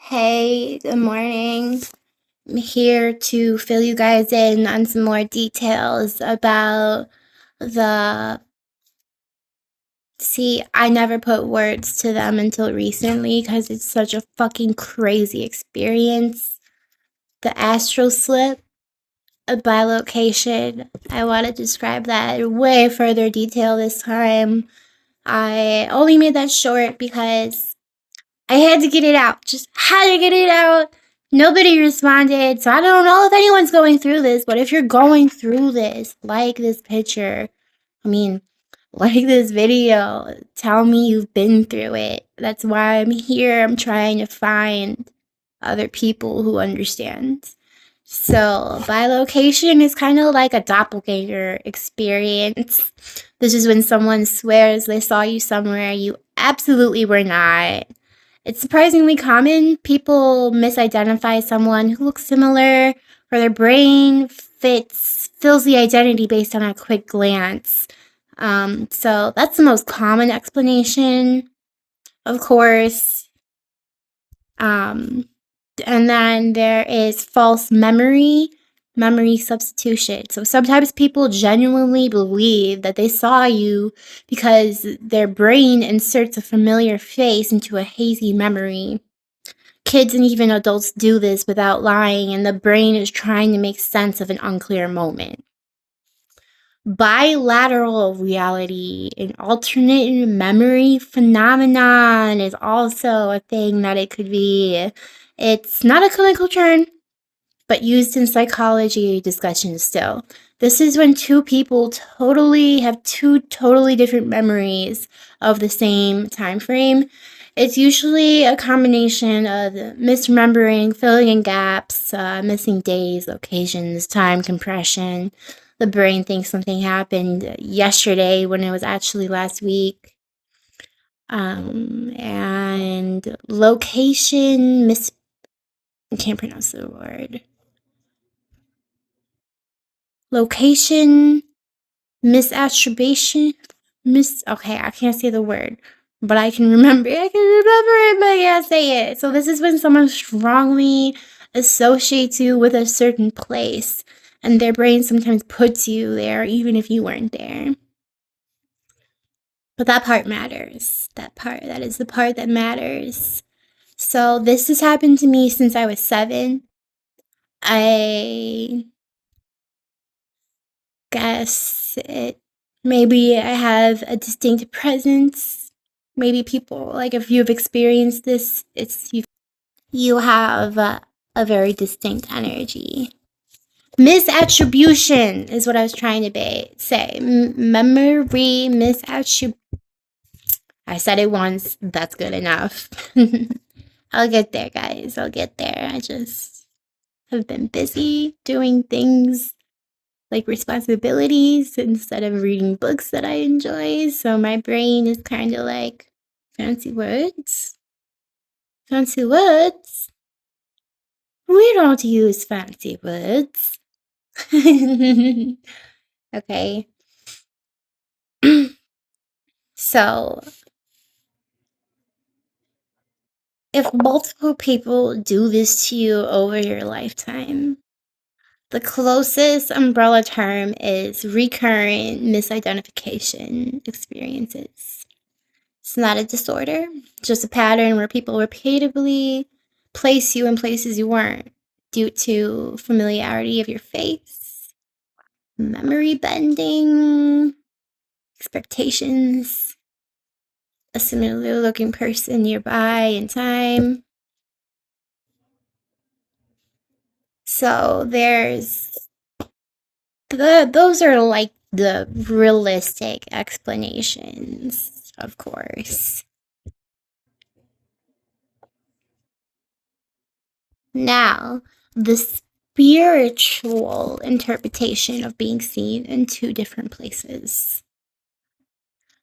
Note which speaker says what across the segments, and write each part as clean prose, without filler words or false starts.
Speaker 1: Hey, good morning. I'm here to fill you guys in on some more details about the. See, I never put words to them until recently because it's such a fucking crazy experience. The astral slip, a bilocation. I want to describe that in way further detail this time. I only made that short because I had to get it out. Just had to get it out. Nobody responded, so I don't know if anyone's going through this, but if you're going through this, like this picture, I mean, like this video, tell me you've been through it. That's why I'm here. I'm trying to find other people who understand. So, bilocation is kind of like a doppelganger experience. This is when someone swears they saw you somewhere you absolutely were not. It's surprisingly common. People misidentify someone who looks similar, or their brain fills the identity based on a quick glance. So that's the most common explanation, of course. And then there is false memory substitution. So sometimes people genuinely believe that they saw you because their brain inserts a familiar face into a hazy memory. Kids and even adults do this without lying, and the brain is trying to make sense of an unclear moment. Bilateral reality, an alternate memory phenomenon, is also a thing that it could be. It's not a clinical term, but used in psychology discussions still. This is when two people have two totally different memories of the same time frame. It's usually a combination of misremembering, filling in gaps, missing days, locations, time compression. The brain thinks something happened yesterday when it was actually last week. And location I can't pronounce the word. Location misattribution. Okay, I can't say the word, but I can remember it, but I can't say it. So this is when someone strongly associates you with a certain place, and their brain sometimes puts you there even if you weren't there. But that part matters. That is the part that matters. So this has happened to me since I was 7. I guess maybe I have a distinct presence. Maybe people, like, if you've experienced this, you have a very distinct energy. Misattribution is what I was trying to say. Memory misattribution. I said it once. That's good enough. I'll get there, guys. I'll get there. I just have been busy doing things like responsibilities instead of reading books that I enjoy. So my brain is kind of like, fancy words? Fancy words? We don't use fancy words. Okay. So, if multiple people do this to you over your lifetime, the closest umbrella term is recurrent misidentification experiences. It's not a disorder, just a pattern where people repeatedly place you in places you weren't due to familiarity of your face, memory bending, expectations, a similar looking person nearby in time. So those are like the realistic explanations, of course. Now, the spiritual interpretation of being seen in two different places.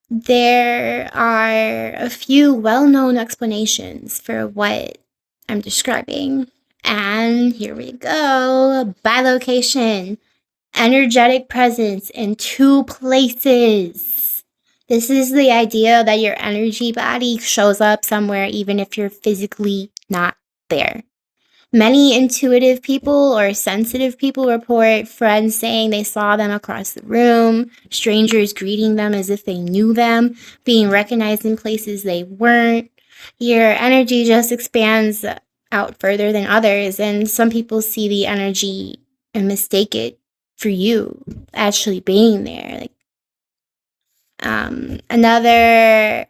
Speaker 1: There are a few well-known explanations for what I'm describing. And here we go. Bilocation. Energetic presence in two places. This is the idea that your energy body shows up somewhere even if you're physically not there. Many intuitive people or sensitive people report friends saying they saw them across the room, strangers greeting them as if they knew them, being recognized in places they weren't. Your energy just expands out further than others, and some people see the energy and mistake it for you actually being there. Like, another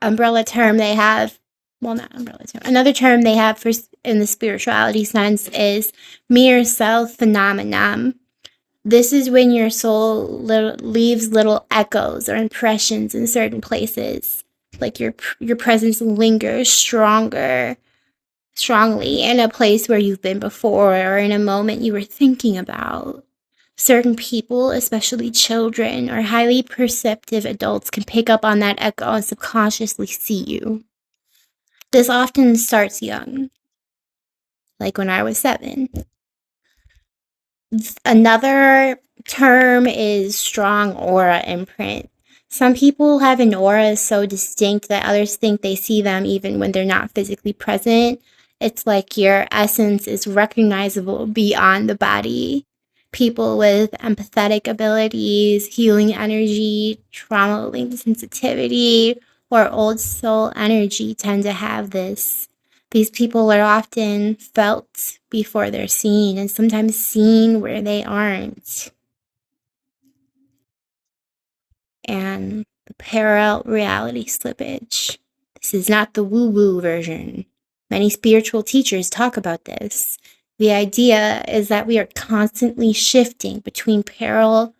Speaker 1: umbrella term they have, well, not umbrella term, another term they have for in the spirituality sense is mirror self phenomenon. This is when your soul leaves little echoes or impressions in certain places, like your presence lingers strongly in a place where you've been before or in a moment you were thinking about. Certain people, especially children or highly perceptive adults, can pick up on that echo and subconsciously see you. This often starts young, like when I was 7. Another term is strong aura imprint. Some people have an aura so distinct that others think they see them even when they're not physically present. It's like your essence is recognizable beyond the body. People with empathetic abilities, healing energy, trauma-linked sensitivity, or old soul energy tend to have this. These people are often felt before they're seen, and sometimes seen where they aren't. And the parallel reality slippage. This is not the woo-woo version. Many spiritual teachers talk about this. The idea is that we are constantly shifting between parallel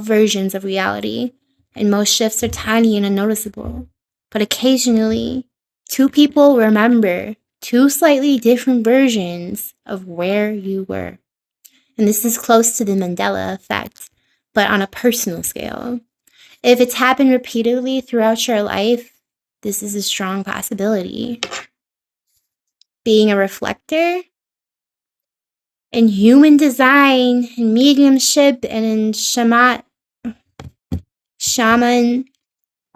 Speaker 1: versions of reality, and most shifts are tiny and unnoticeable. But occasionally, two people remember two slightly different versions of where you were. And this is close to the Mandela effect, but on a personal scale. If it's happened repeatedly throughout your life, this is a strong possibility. Being a reflector in human design, in mediumship, and in shaman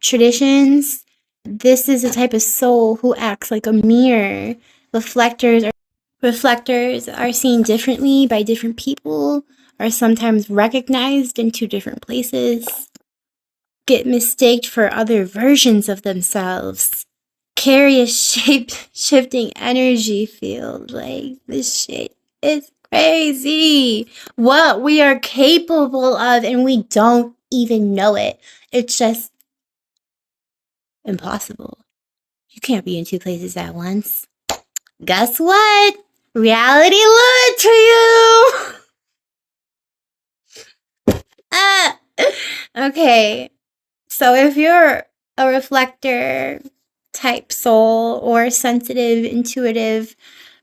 Speaker 1: traditions, this is a type of soul who acts like a mirror. Reflectors are seen differently by different people, are sometimes recognized in two different places, get mistaked for other versions of themselves, carry a shape-shifting energy field. Like, this shit is crazy. What we are capable of, and we don't even know it. It's just impossible. You can't be in two places at once. Guess what? Reality lied to you! Ah! Okay. So if you're a reflector type soul or sensitive, intuitive,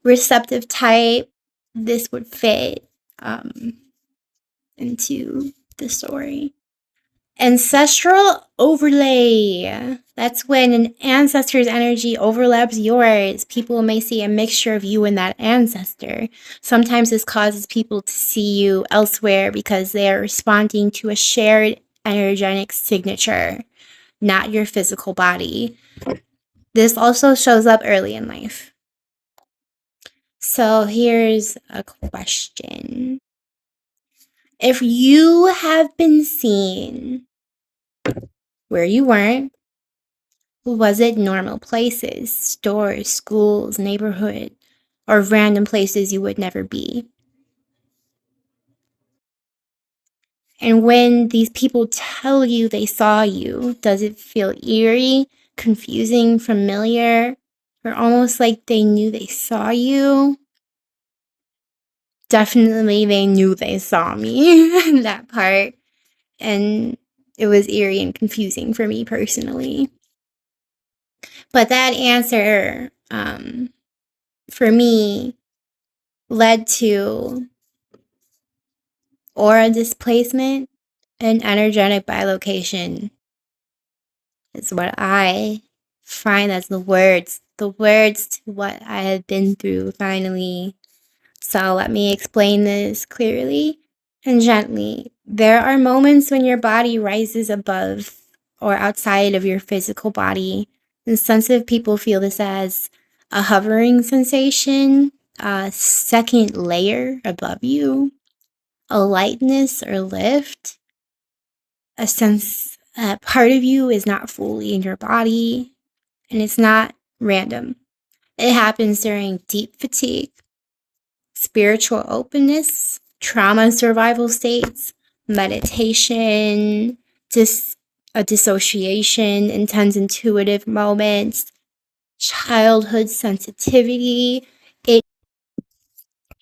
Speaker 1: receptive type, this would fit into the story. Ancestral overlay. That's when an ancestor's energy overlaps yours. People may see a mixture of you and that ancestor. Sometimes this causes people to see you elsewhere because they are responding to a shared energetic signature, not your physical body. This also shows up early in life. So here's a question. If you have been seen where you weren't, was it normal places, stores, schools, neighborhood, or random places you would never be? And when these people tell you they saw you, does it feel eerie, confusing, familiar, or almost like they knew they saw you? Definitely they knew they saw me, that part. And it was eerie and confusing for me personally. But that answer, for me, led to aura displacement and energetic bilocation. Is what I find as the words to what I have been through finally. So let me explain this clearly and gently. There are moments when your body rises above or outside of your physical body, and sensitive people feel this as a hovering sensation, a second layer above you, a lightness or lift, a sense that part of you is not fully in your body, and it's not random. It happens during deep fatigue, spiritual openness, trauma survival states, meditation, a dissociation, intense intuitive moments, childhood sensitivity.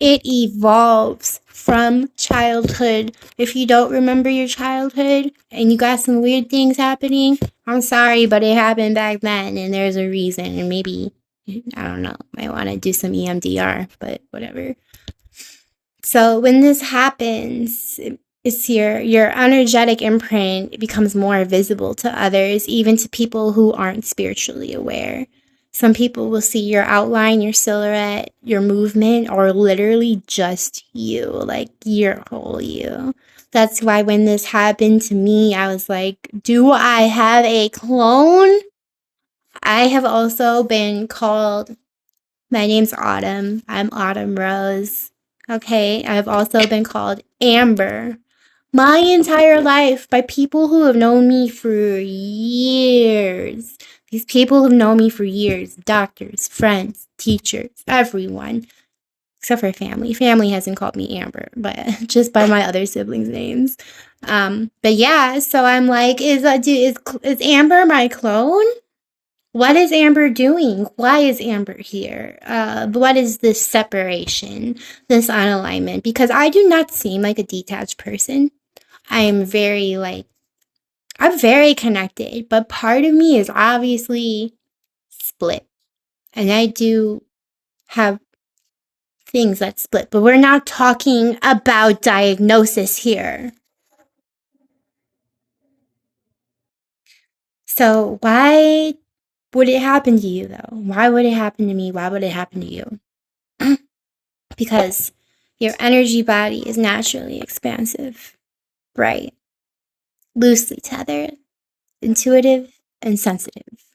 Speaker 1: It evolves from childhood. If you don't remember your childhood and you got some weird things happening, I'm sorry, but it happened back then and there's a reason. And maybe, I don't know, might want to do some EMDR, but whatever. So when this happens, it's your energetic imprint becomes more visible to others, even to people who aren't spiritually aware. Some people will see your outline, your silhouette, your movement, or literally just you, like your whole you. That's why when this happened to me, I was like, do I have a clone? I have also been called, my name's Autumn. I'm Autumn Rose. Okay, I've also been called Amber my entire life by people who have known me for years. These people have known me for years. Doctors, friends, teachers, everyone. Except for family. Family hasn't called me Amber, but just by my other siblings' names. But yeah, so I'm like, is Amber my clone? What is Amber doing? Why is Amber here? What is this separation, this unalignment? Because I do not seem like a detached person. I'm I'm very connected, but part of me is obviously split. And I do have things that split, but we're not talking about diagnosis here. So why would it happen to you though? Why would it happen to me? Why would it happen to you? Because your energy body is naturally expansive, bright, loosely tethered, intuitive, and sensitive.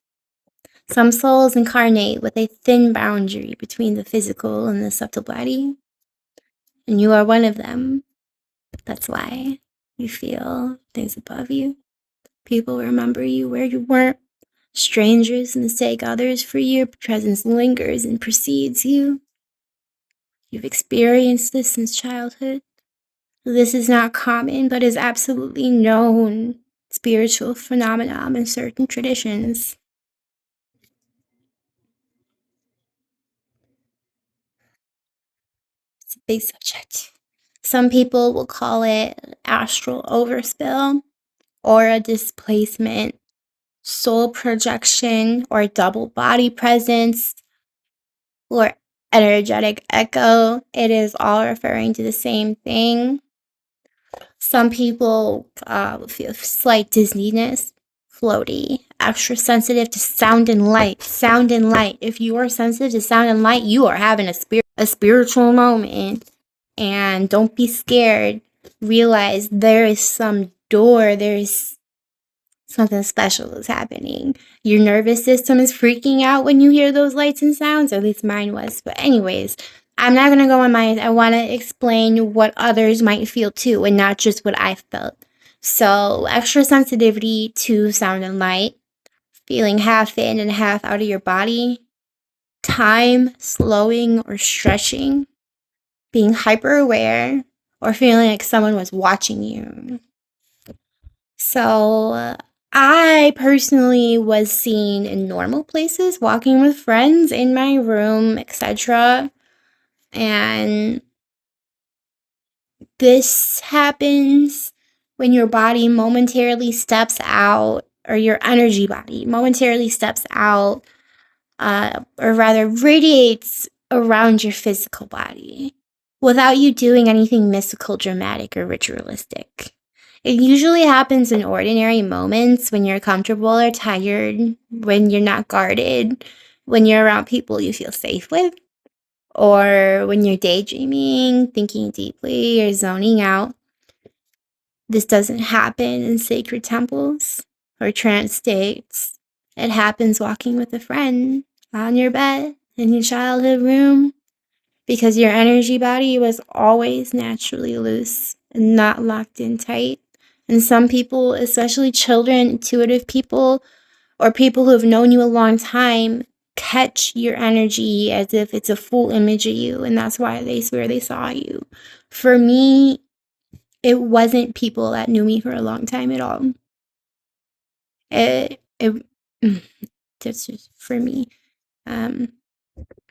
Speaker 1: Some souls incarnate with a thin boundary between the physical and the subtle body, and you are one of them. That's why you feel things above you. People remember you where you weren't. Strangers mistake others for you. Your presence lingers and precedes you. You've experienced this since childhood. This is not common, but is absolutely known spiritual phenomenon in certain traditions. It's a big subject. Some people will call it astral overspill or a displacement, soul projection, or double body presence, or energetic echo. It is all referring to the same thing. Some people feel slight dizziness, floaty, extra sensitive to sound and light. Sound and light. If you are sensitive to sound and light, you are having a spiritual moment. And don't be scared. Realize there is some door, there is something special is happening. Your nervous system is freaking out when you hear those lights and sounds, or at least mine was. But anyways, I'm not going to go on mine. I want to explain what others might feel too, and not just what I felt. So, extra sensitivity to sound and light, feeling half in and half out of your body, time slowing or stretching, being hyper aware, or feeling like someone was watching you. So, I personally was seen in normal places, walking with friends in my room, etc. And this happens when your body momentarily steps out, or your energy body momentarily steps out, or rather radiates around your physical body without you doing anything mystical, dramatic, or ritualistic. It usually happens in ordinary moments when you're comfortable or tired, when you're not guarded, when you're around people you feel safe with, or when you're daydreaming, thinking deeply, or zoning out. This doesn't happen in sacred temples or trance states. It happens walking with a friend on your bed in your childhood room because your energy body was always naturally loose and not locked in tight. And some people, especially children, intuitive people, or people who have known you a long time, catch your energy as if it's a full image of you, and that's why they swear they saw you. For me, it wasn't people that knew me for a long time at all. It that's just for me. Um,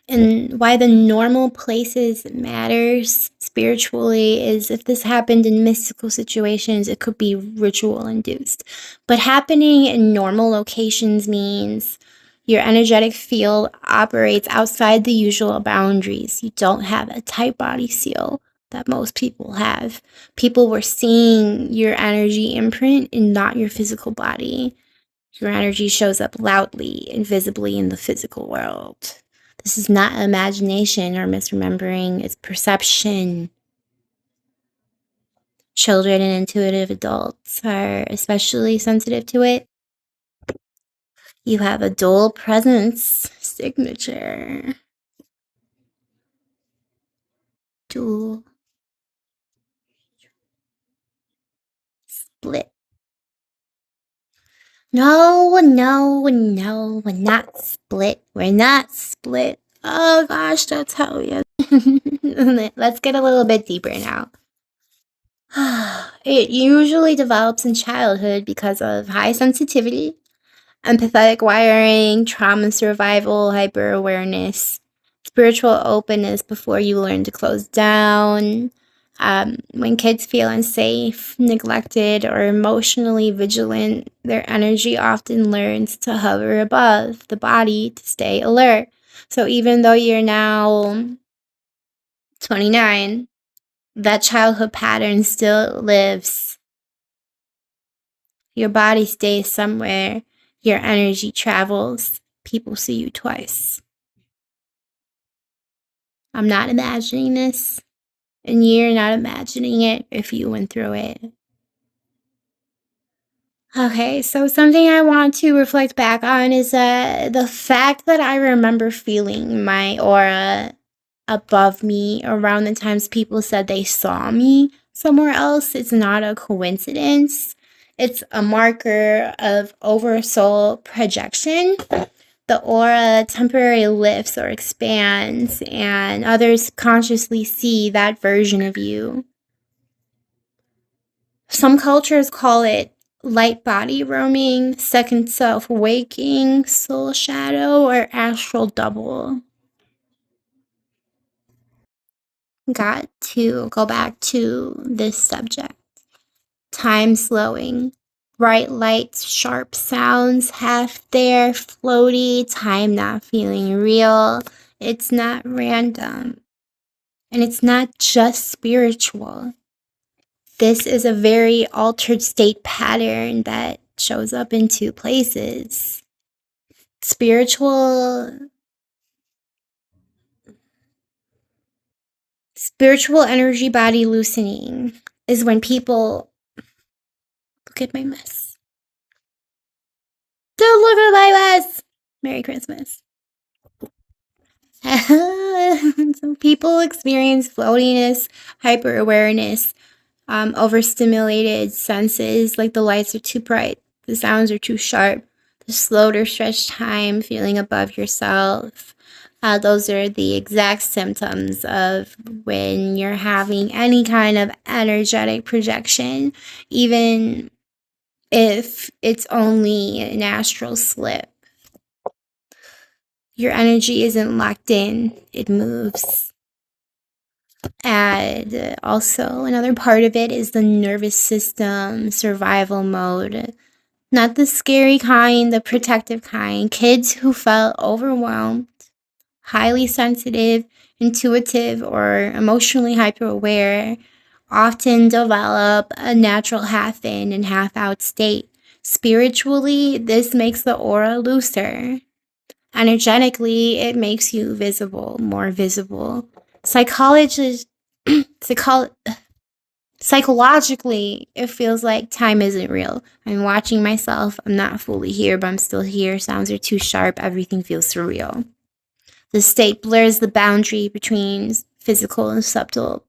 Speaker 1: and why the normal places matters spiritually is if this happened in mystical situations, it could be ritual induced. But happening in normal locations means your energetic field operates outside the usual boundaries. You don't have a tight body seal that most people have. People were seeing your energy imprint and not your physical body. Your energy shows up loudly and visibly in the physical world. This is not imagination or misremembering, it's perception. Children and intuitive adults are especially sensitive to it. You have a dual presence signature. Dual split. No, we're not split. We're not split. Oh gosh, that's how we. Let's get a little bit deeper now. It usually develops in childhood because of high sensitivity, empathetic wiring, trauma survival, hyper awareness, spiritual openness before you learn to close down. When kids feel unsafe, neglected, or emotionally vigilant, their energy often learns to hover above the body to stay alert. So even though you're now 29, that childhood pattern still lives. Your body stays somewhere, your energy travels, people see you twice. I'm not imagining this, and you're not imagining it if you went through it. Okay, so something I want to reflect back on is the fact that I remember feeling my aura above me around the times people said they saw me somewhere else. It's not a coincidence. It's a marker of oversoul projection. The aura temporarily lifts or expands, and others consciously see that version of you. Some cultures call it light body roaming, second self waking, soul shadow, or astral double. Got to go back to this subject. Time slowing. Bright lights, sharp sounds, half there, floaty, time not feeling real. It's not random. And it's not just spiritual. This is a very altered state pattern that shows up in two places. Spiritual energy body loosening is when people look at my mess. Don't look at my mess! Merry Christmas. So people experience floatiness, hyper awareness, overstimulated senses, like the lights are too bright, the sounds are too sharp, the slowed or stretched time, feeling above yourself. Those are the exact symptoms of when you're having any kind of energetic projection, even if it's only an astral slip. Your energy isn't locked in, it moves. And also, another part of it is the nervous system survival mode. Not the scary kind, the protective kind. Kids who felt overwhelmed, highly sensitive, intuitive, or emotionally hyper aware often develop a natural half in and half out state. Spiritually, this makes the aura looser. Energetically, it makes you visible, more visible. Psychologically, it feels like time isn't real. I'm watching myself. I'm not fully here, but I'm still here. Sounds are too sharp. Everything feels surreal. The state blurs the boundary between physical and subtle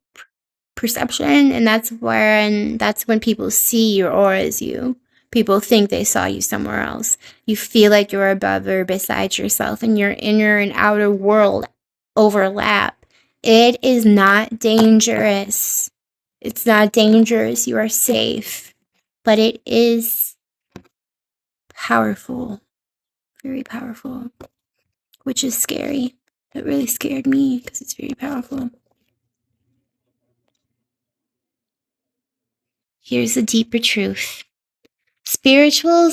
Speaker 1: perception, and that's when people see your aura as you. People think they saw you somewhere else. You feel like you're above or beside yourself, and your inner and outer world overlap. It is not dangerous. It's not dangerous. You are safe. But it is powerful. Very powerful. Which is scary. It really scared me because it's very powerful. Here's the deeper truth. Spiritual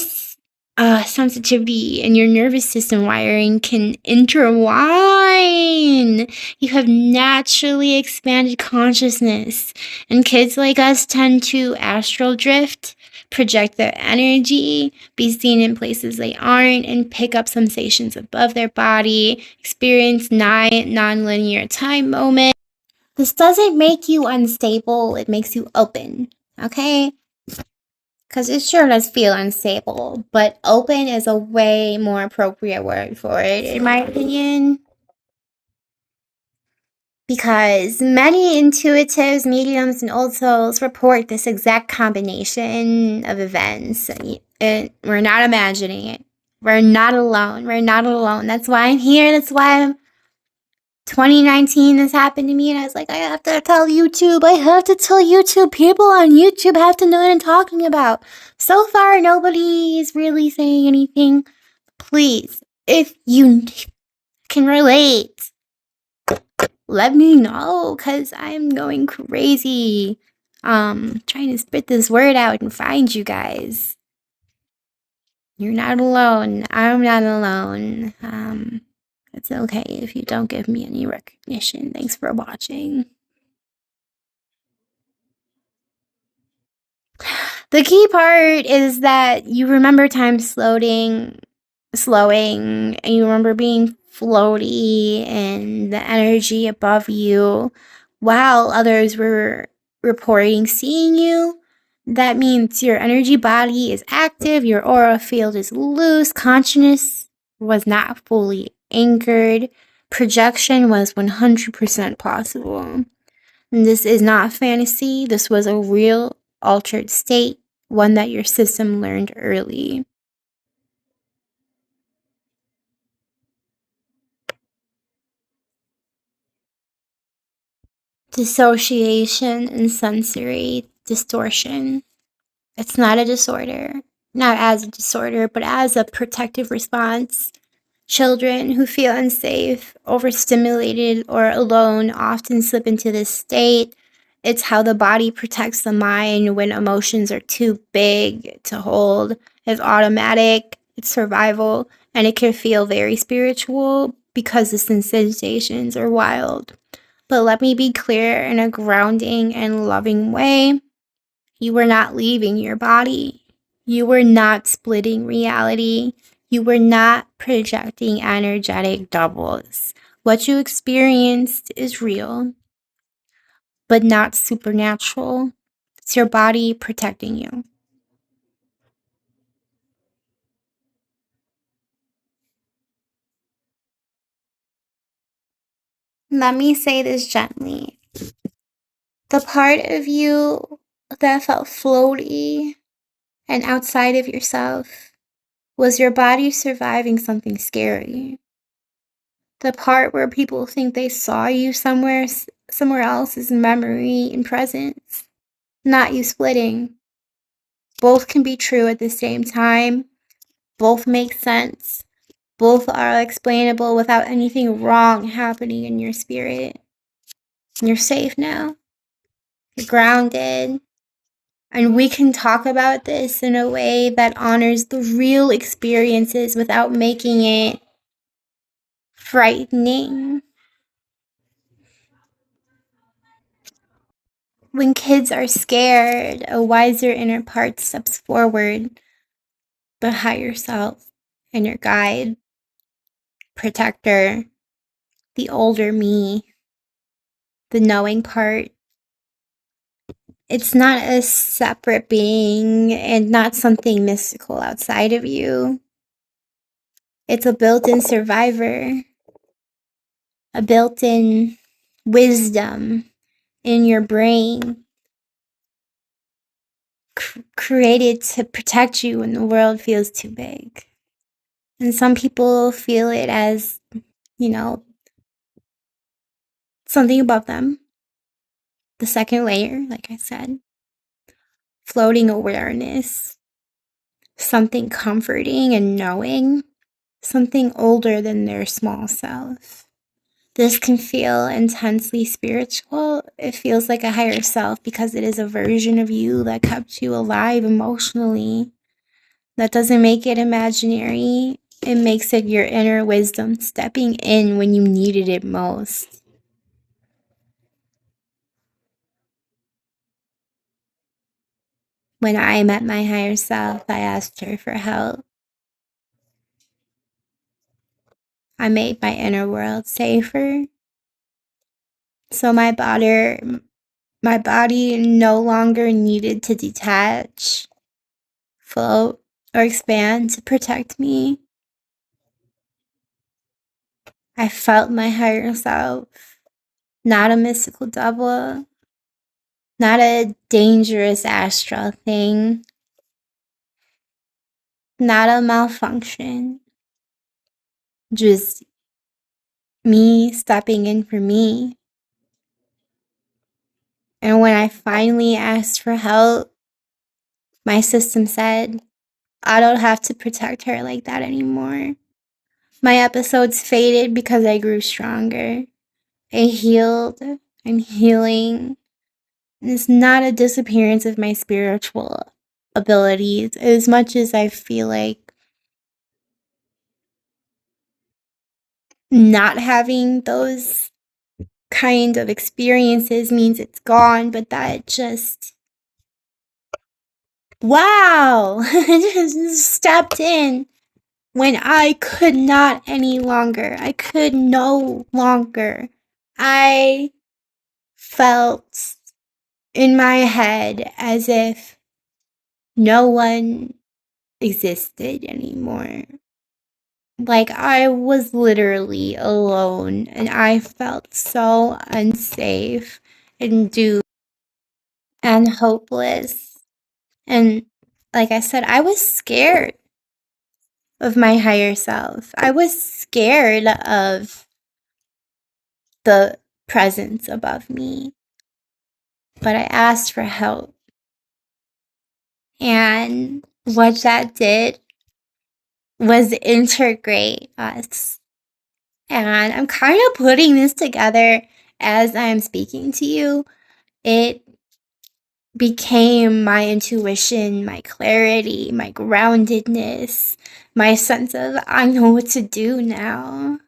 Speaker 1: sensitivity and your nervous system wiring can intertwine. You have naturally expanded consciousness, and kids like us tend to astral drift, project their energy, be seen in places they aren't, and pick up sensations above their body, experience non-linear time moments. This doesn't make you unstable, it makes you open, okay? Because it sure does feel unstable, but open is a way more appropriate word for it, in my opinion. Because many intuitives, mediums, and old souls report this exact combination of events. We're not imagining it. We're not alone. We're not alone. That's why I'm here. That's why 2019 this happened to me, and I was like, I have to tell YouTube. I have to tell YouTube. People on YouTube have to know what I'm talking about. So far, nobody is really saying anything. Please, if you can relate, let me know, because I'm going crazy. Trying to spit this word out and find you guys. You're not alone. I'm not alone. It's okay if you don't give me any recognition. Thanks for watching. The key part is that you remember time slowing, and you remember being floaty and the energy above you while others were reporting seeing you. That means your energy body is active, your aura field is loose, consciousness was not fully anchored, projection was 100% possible. And this is not fantasy, this was a real altered state, one that your system learned early. Dissociation and sensory distortion. It's not a disorder, not as a disorder, but as a protective response. Children who feel unsafe, overstimulated, or alone often slip into this state. It's how the body protects the mind when emotions are too big to hold. It's automatic, it's survival, and it can feel very spiritual because the sensations are wild. But let me be clear, in a grounding and loving way, you were not leaving your body. You were not splitting reality. You were not projecting energetic doubles. What you experienced is real, but not supernatural. It's your body protecting you. Let me say this gently. The part of you that felt floaty and outside of yourself was your body surviving something scary. The part where people think they saw you somewhere else is memory and presence, not you splitting. Both can be true at the same time. Both make sense. Both are explainable without anything wrong happening in your spirit. You're safe now. You're grounded. And we can talk about this in a way that honors the real experiences without making it frightening. When kids are scared, a wiser inner part steps forward, the higher self, and your guide, protector, the older me, the knowing part. It's not a separate being and not something mystical outside of you. It's a built-in survivor. a built-in wisdom in your brain created to protect you when the world feels too big. And some people feel it as, you know, something above them. The second layer, like I said, floating awareness, something comforting and knowing, something older than their small self. This can feel intensely spiritual. It feels like a higher self because it is a version of you that kept you alive emotionally. That doesn't make it imaginary. It makes it your inner wisdom stepping in when you needed it most. When I met my higher self, I asked her for help. I made my inner world safer. So my body no longer needed to detach, float, or expand to protect me. I felt my higher self, not a mystical double, not a dangerous astral thing, not a malfunction, just me stepping in for me. And when I finally asked for help, my system said, I don't have to protect her like that anymore. My episodes faded because I grew stronger. I healed. I'm healing. And it's not a disappearance of my spiritual abilities as much as I feel like not having those kind of experiences means it's gone, but that just, wow, just stepped in when I could not any longer. I could no longer. I felt in my head as if no one existed anymore. Like I was literally alone and I felt so unsafe and doomed and hopeless. And like I said, I was scared of my higher self. I was scared of the presence above me. But I asked for help. And what that did was integrate us. And I'm kind of putting this together as I'm speaking to you. It became my intuition, my clarity, my groundedness, my sense of I know what to do now.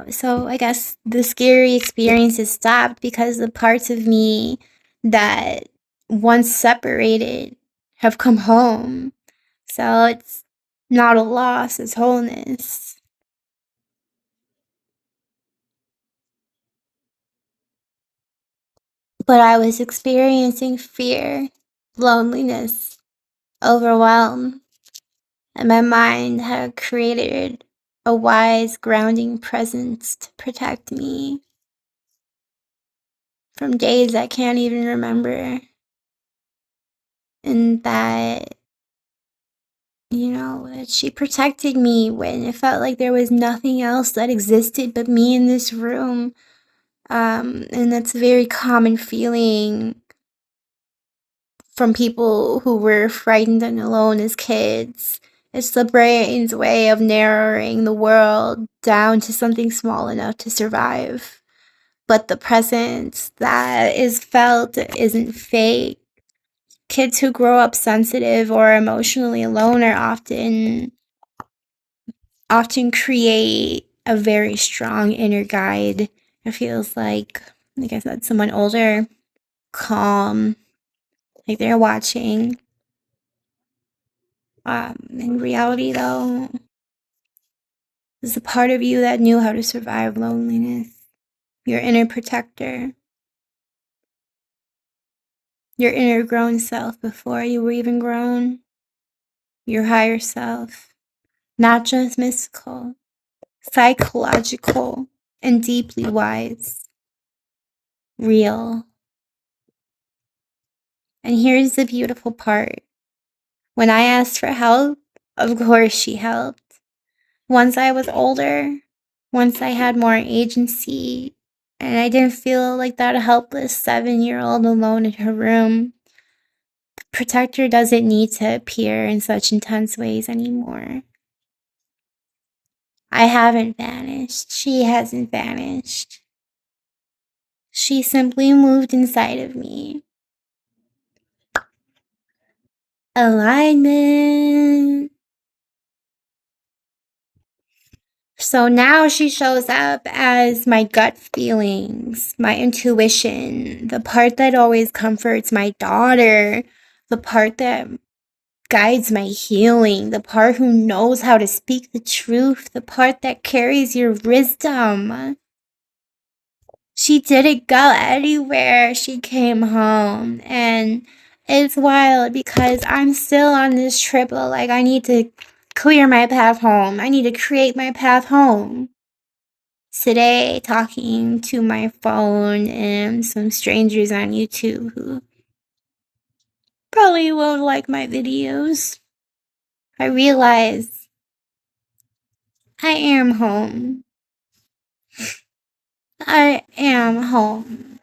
Speaker 1: So I guess the scary experiences stopped because the parts of me that once separated have come home. So it's not a loss, it's wholeness. But I was experiencing fear, loneliness, overwhelm, and my mind had created a wise, grounding presence to protect me from days I can't even remember. And that, she protected me when it felt like there was nothing else that existed but me in this room. And that's a very common feeling from people who were frightened and alone as kids. It's the brain's way of narrowing the world down to something small enough to survive. But the presence that is felt isn't fake. Kids who grow up sensitive or emotionally alone are often create a very strong inner guide. It feels like I said, someone older, calm, like they're watching. In reality, though, there's a part of you that knew how to survive loneliness. Your inner protector. Your inner grown self before you were even grown. Your higher self. Not just mystical. psychological, and deeply wise. Real. And here's the beautiful part. When I asked for help, of course she helped. Once I was older, once I had more agency, and I didn't feel like that helpless 7-year-old alone in her room, the protector doesn't need to appear in such intense ways anymore. I haven't vanished. She hasn't vanished. She simply moved inside of me. Alignment. So now she shows up as my gut feelings, my intuition, the part that always comforts my daughter, the part that guides my healing, the part who knows how to speak the truth, the part that carries your wisdom. She didn't go anywhere. She came home. And it's wild because I'm still on this trip of like, I need to clear my path home. I need to create my path home. Today, talking to my phone and some strangers on YouTube who probably won't like my videos, I realize I am home. I am home.